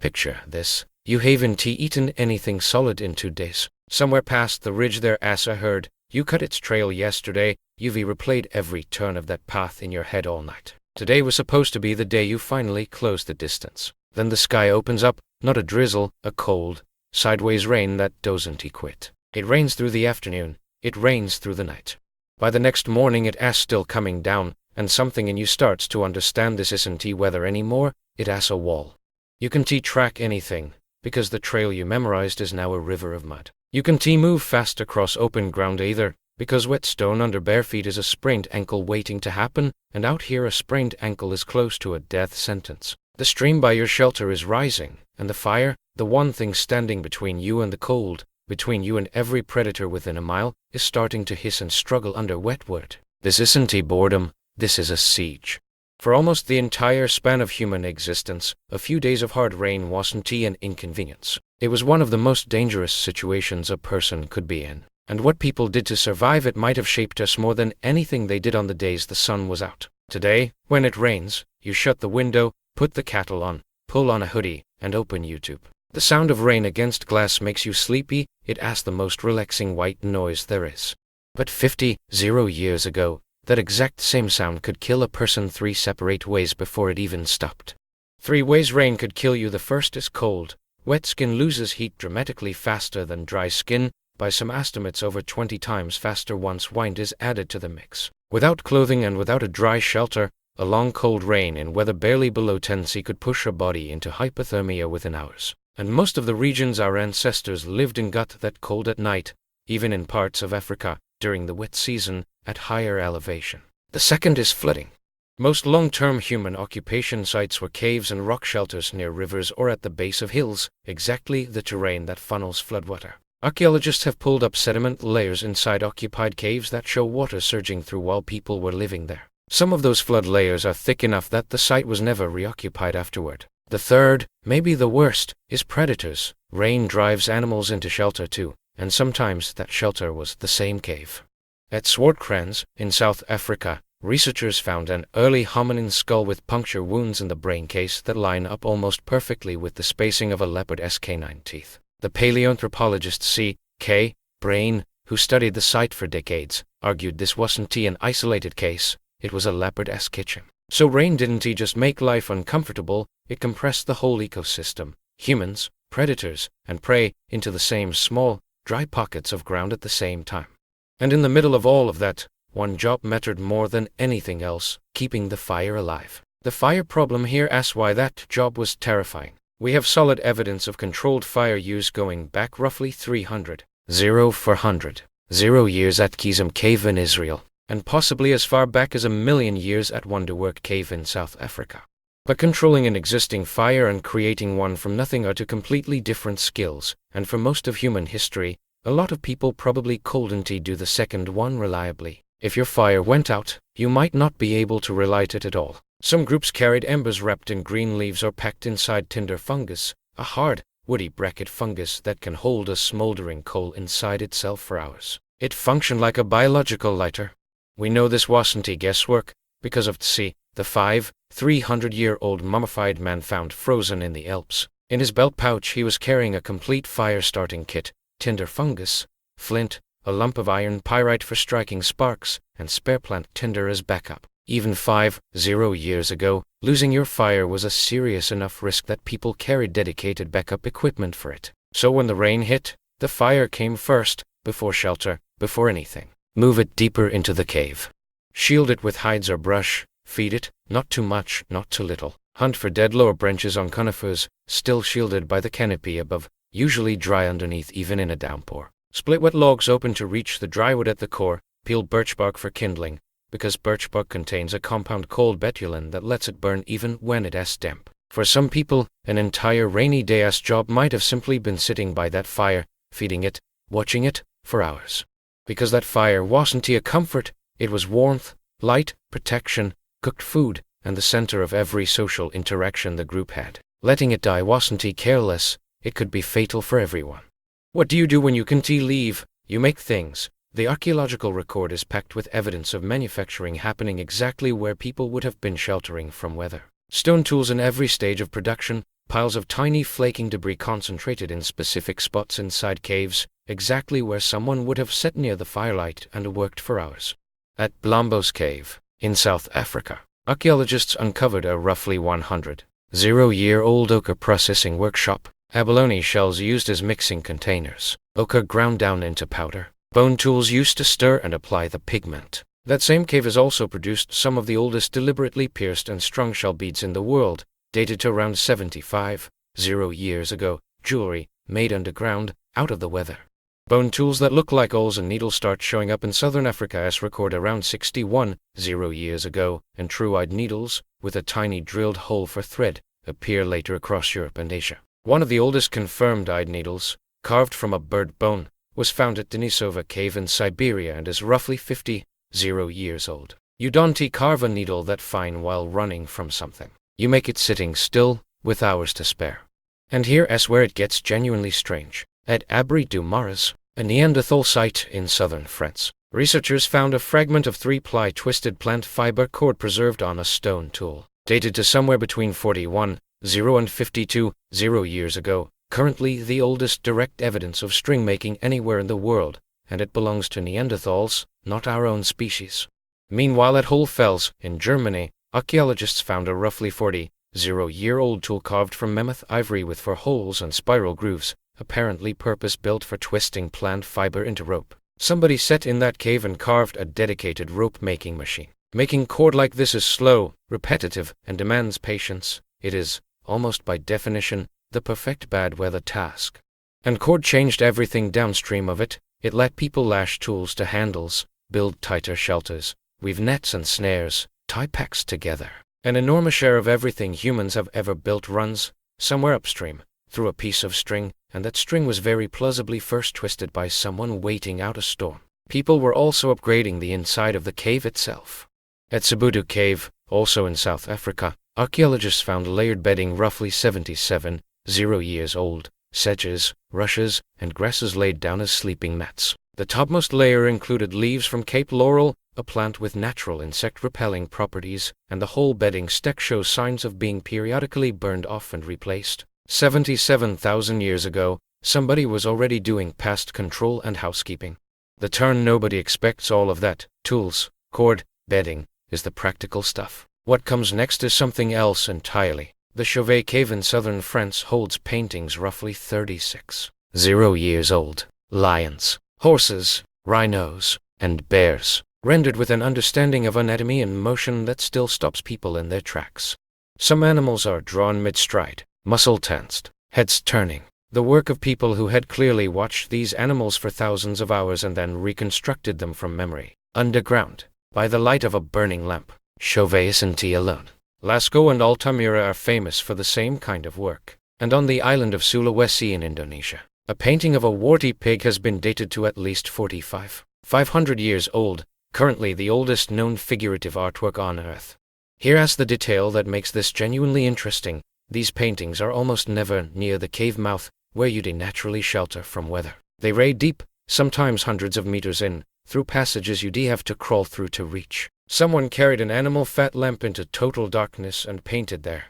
Picture this. You haven't eaten anything solid in 2 days. Somewhere past the ridge there as I heard, you cut its trail yesterday, you've replayed every turn of that path in your head all night. Today was supposed to be the day you finally close the distance. Then the sky opens up, not a drizzle, a cold, sideways rain that doesn't quit. It rains through the afternoon, it rains through the night. By the next morning it as still coming down, and something in you starts to understand this isn't weather anymore, it as a wall. You can track anything, because the trail you memorized is now a river of mud. You can move fast across open ground either, because wet stone under bare feet is a sprained ankle waiting to happen, and out here a sprained ankle is close to a death sentence. The stream by your shelter is rising, and the fire, the one thing standing between you and the cold, between you and every predator within a mile, is starting to hiss and struggle under wet wood. This isn't boredom, this is a siege. For almost the entire span of human existence, a few days of hard rain wasn't an inconvenience. It was one of the most dangerous situations a person could be in. And what people did to survive it might have shaped us more than anything they did on the days the sun was out. Today, when it rains, you shut the window, put the kettle on, pull on a hoodie, and open YouTube. The sound of rain against glass makes you sleepy, it has the most relaxing white noise there is. But 50 years ago, that exact same sound could kill a person 3 separate ways before it even stopped. 3 ways rain could kill you. The first is cold. Wet skin loses heat dramatically faster than dry skin, by some estimates over 20 times faster once wind is added to the mix. Without clothing and without a dry shelter, a long cold rain in weather barely below 10 C could push a body into hypothermia within hours. And most of the regions our ancestors lived in got that cold at night, even in parts of Africa, during the wet season, at higher elevation. The second is flooding. Most long-term human occupation sites were caves and rock shelters near rivers or at the base of hills, exactly the terrain that funnels floodwater. Archaeologists have pulled up sediment layers inside occupied caves that show water surging through while people were living there. Some of those flood layers are thick enough that the site was never reoccupied afterward. The third, maybe the worst, is predators. Rain drives animals into shelter too, and sometimes that shelter was the same cave. At Swartkrans, in South Africa, researchers found an early hominin skull with puncture wounds in the brain case that line up almost perfectly with the spacing of a leopard's canine teeth. The paleoanthropologist C.K. Brain, who studied the site for decades, argued this wasn't an isolated case, it was a leopard's kitchen. So rain didn't just make life uncomfortable, it compressed the whole ecosystem, humans, predators, and prey, into the same small, dry pockets of ground at the same time. And in the middle of all of that, one job mattered more than anything else, keeping the fire alive. The fire problem here asks why that job was terrifying. We have solid evidence of controlled fire use going back roughly 400 years at Kizum Cave in Israel, and possibly as far back as 1,000,000 years at Wonderwork Cave in South Africa. But controlling an existing fire and creating one from nothing are 2 completely different skills, and for most of human history, a lot of people probably couldn't do the second one reliably. If your fire went out, you might not be able to relight it at all. Some groups carried embers wrapped in green leaves or packed inside tinder fungus, a hard, woody bracket fungus that can hold a smoldering coal inside itself for hours. It functioned like a biological lighter. We know this wasn't guesswork, because of the 300-year-old mummified man found frozen in the Alps. In his belt pouch he was carrying a complete fire-starting kit, tinder fungus, flint, a lump of iron pyrite for striking sparks, and spare plant tinder as backup. Even 50 years ago, losing your fire was a serious enough risk that people carried dedicated backup equipment for it. So when the rain hit, the fire came first, before shelter, before anything. Move it deeper into the cave. Shield it with hides or brush, feed it, not too much, not too little. Hunt for dead lower branches on conifers, still shielded by the canopy above, usually dry underneath even in a downpour. Split wet logs open to reach the dry wood at the core, peel birch bark for kindling, because birch bark contains a compound called betulin that lets it burn even when it is damp. For some people, an entire rainy day's job might have simply been sitting by that fire, feeding it, watching it, for hours. Because that fire wasn't a comfort, it was warmth, light, protection, cooked food, and the center of every social interaction the group had. Letting it die wasn't careless, it could be fatal for everyone. What do you do when you can't leave? You make things. The archaeological record is packed with evidence of manufacturing happening exactly where people would have been sheltering from weather. Stone tools in every stage of production, piles of tiny flaking debris concentrated in specific spots inside caves, exactly where someone would have sat near the firelight and worked for hours. At Blombos Cave, in South Africa, archaeologists uncovered a roughly 100-year-old ochre processing workshop, abalone shells used as mixing containers, ochre ground down into powder, bone tools used to stir and apply the pigment. That same cave has also produced some of the oldest deliberately pierced and strung shell beads in the world, dated to around 75 years ago, jewelry made underground, out of the weather. Bone tools that look like awls and needles start showing up in southern Africa as record around 61 years ago, and true-eyed needles, with a tiny drilled hole for thread, appear later across Europe and Asia. One of the oldest confirmed eyed needles, carved from a bird bone, was found at Denisova Cave in Siberia and is roughly 50 years old. You don't carve a needle that fine while running from something. You make it sitting still, with hours to spare. And here's where it gets genuinely strange. At Abri du Marais, a Neanderthal site in southern France, researchers found a fragment of 3-ply twisted plant fiber cord preserved on a stone tool, dated to somewhere between 41 and 52 years ago, currently the oldest direct evidence of string making anywhere in the world, and it belongs to Neanderthals, not our own species. Meanwhile, at Hohlfels, in Germany, archaeologists found a roughly 40-year-old tool carved from mammoth ivory with 4 holes and spiral grooves, apparently purpose-built for twisting plant fiber into rope. Somebody sat in that cave and carved a dedicated rope-making machine. Making cord like this is slow, repetitive, and demands patience. It is, almost by definition, the perfect bad weather task. And cord changed everything downstream of it. It let people lash tools to handles, build tighter shelters, weave nets and snares, tie packs together. An enormous share of everything humans have ever built runs, somewhere upstream, through a piece of string, and that string was very plausibly first twisted by someone waiting out a storm. People were also upgrading the inside of the cave itself. At Sibudu Cave, also in South Africa, archaeologists found layered bedding roughly 77 years old, sedges, rushes, and grasses laid down as sleeping mats. The topmost layer included leaves from Cape Laurel, a plant with natural insect-repelling properties, and the whole bedding stack shows signs of being periodically burned off and replaced. 77,000 years ago, somebody was already doing pest control and housekeeping. The turn nobody expects all of that, tools, cord, bedding, is the practical stuff. What comes next is something else entirely. The Chauvet Cave in southern France holds paintings roughly 36 years old. Lions, horses, rhinos, and bears, rendered with an understanding of anatomy and motion that still stops people in their tracks. Some animals are drawn mid-stride, muscle tensed, heads turning. The work of people who had clearly watched these animals for thousands of hours and then reconstructed them from memory, underground, by the light of a burning lamp. Chauvet isn't alone. Lascaux and Altamira are famous for the same kind of work. And on the island of Sulawesi in Indonesia, a painting of a warty pig has been dated to at least 500 years old, currently the oldest known figurative artwork on Earth. Here's the detail that makes this genuinely interesting. These paintings are almost never near the cave mouth, where you'd naturally shelter from weather. They raid deep, sometimes hundreds of meters in, through passages you'd have to crawl through to reach. Someone carried an animal fat lamp into total darkness and painted there.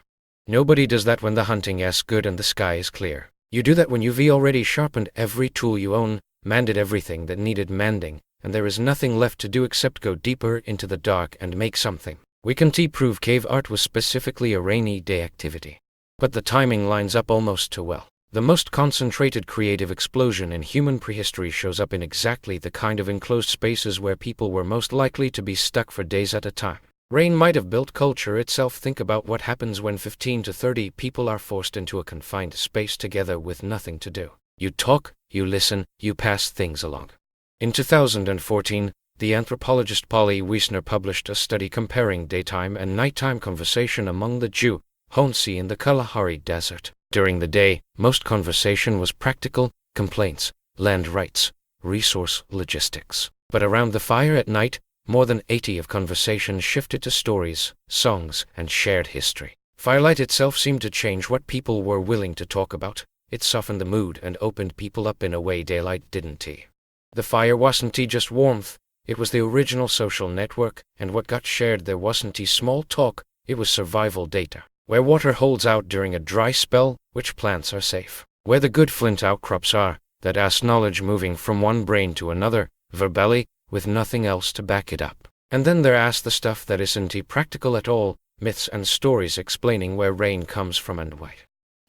Nobody does that when the hunting is good and the sky is clear. You do that when you've already sharpened every tool you own, mended everything that needed mending, and there is nothing left to do except go deeper into the dark and make something. We can prove cave art was specifically a rainy day activity. But the timing lines up almost too well. The most concentrated creative explosion in human prehistory shows up in exactly the kind of enclosed spaces where people were most likely to be stuck for days at a time. Rain might have built culture itself. Think about what happens when 15 to 30 people are forced into a confined space together with nothing to do. You talk, you listen, you pass things along. In 2014, the anthropologist Polly Wiesner published a study comparing daytime and nighttime conversation among the Jew Honsi in the Kalahari Desert. During the day, most conversation was practical, complaints, land rights, resource logistics. But around the fire at night, more than 80 of conversation shifted to stories, songs, and shared history. Firelight itself seemed to change what people were willing to talk about. It softened the mood and opened people up in a way daylight didn't. The fire wasn't just warmth, it was the original social network, and what got shared there wasn't small talk, it was survival data. where water holds out during a dry spell, which plants are safe, where the good flint outcrops are, that ask knowledge moving from one brain to another, verbally, with nothing else to back it up. And then there asks the stuff that isn't practical at all, myths and stories explaining where rain comes from and why.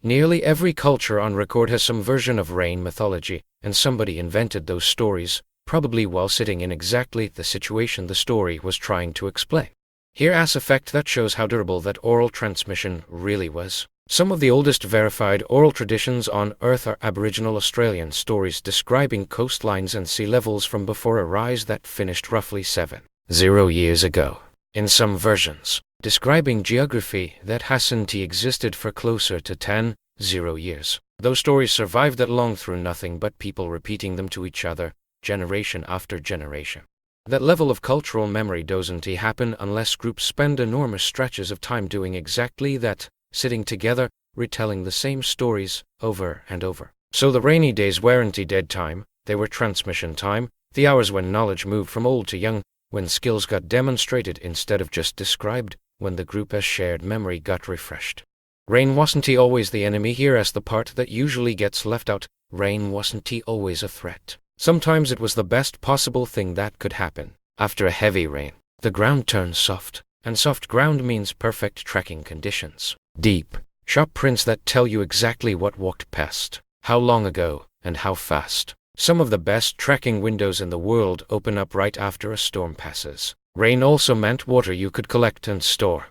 Nearly every culture on record has some version of rain mythology, and somebody invented those stories, probably while sitting in exactly the situation the story was trying to explain. Here asks a fact that shows how durable that oral transmission really was. Some of the oldest verified oral traditions on Earth are Aboriginal Australian stories describing coastlines and sea levels from before a rise that finished roughly 7,000 years ago. In some versions, describing geography that hasn't existed for closer to 10,000 years. Those stories survived that long through nothing but people repeating them to each other, generation after generation. That level of cultural memory doesn't happen unless groups spend enormous stretches of time doing exactly that, sitting together, retelling the same stories over and over. So the rainy days weren't dead time, they were transmission time, the hours when knowledge moved from old to young, when skills got demonstrated instead of just described, when the group as shared memory got refreshed. Rain wasn't always the enemy. Here as the part that usually gets left out. Rain wasn't always a threat. Sometimes it was the best possible thing that could happen. After a heavy rain, the ground turns soft, and soft ground means perfect tracking conditions. Deep, sharp prints that tell you exactly what walked past, how long ago, and how fast. Some of the best tracking windows in the world open up right after a storm passes. Rain also meant water you could collect and store.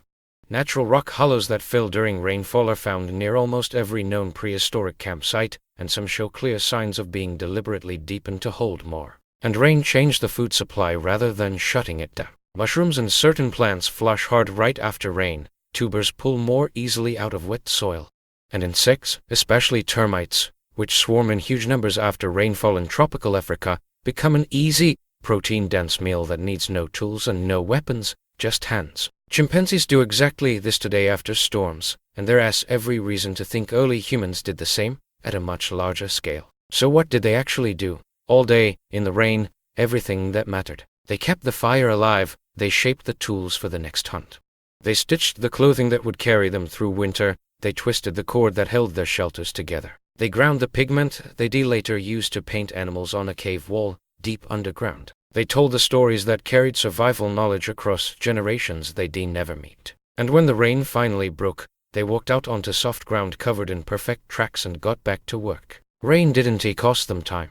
Natural rock hollows that fill during rainfall are found near almost every known prehistoric campsite, and some show clear signs of being deliberately deepened to hold more. And rain changed the food supply rather than shutting it down. Mushrooms and certain plants flush hard right after rain, tubers pull more easily out of wet soil. And insects, especially termites, which swarm in huge numbers after rainfall in tropical Africa, become an easy, protein-dense meal that needs no tools and no weapons, just hands. Chimpanzees do exactly this today after storms, and there's every reason to think early humans did the same, at a much larger scale. So what did they actually do? All day, in the rain, everything that mattered. They kept the fire alive, they shaped the tools for the next hunt. They stitched the clothing that would carry them through winter, they twisted the cord that held their shelters together. They ground the pigment they later used to paint animals on a cave wall, deep underground. They told the stories that carried survival knowledge across generations they'd never meet. And when the rain finally broke, they walked out onto soft ground covered in perfect tracks and got back to work. Rain didn't cost them time.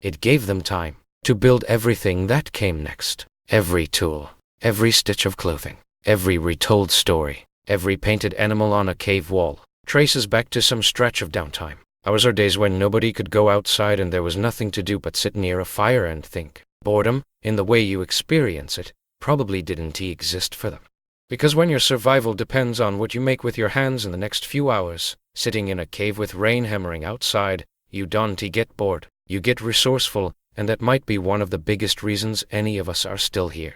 It gave them time to build everything that came next. Every tool, every stitch of clothing, every retold story, every painted animal on a cave wall, traces back to some stretch of downtime. Hours or days when nobody could go outside and there was nothing to do but sit near a fire and think. Boredom, in the way you experience it, probably didn't exist for them. Because when your survival depends on what you make with your hands in the next few hours, sitting in a cave with rain hammering outside, you don't get bored, you get resourceful, and that might be one of the biggest reasons any of us are still here.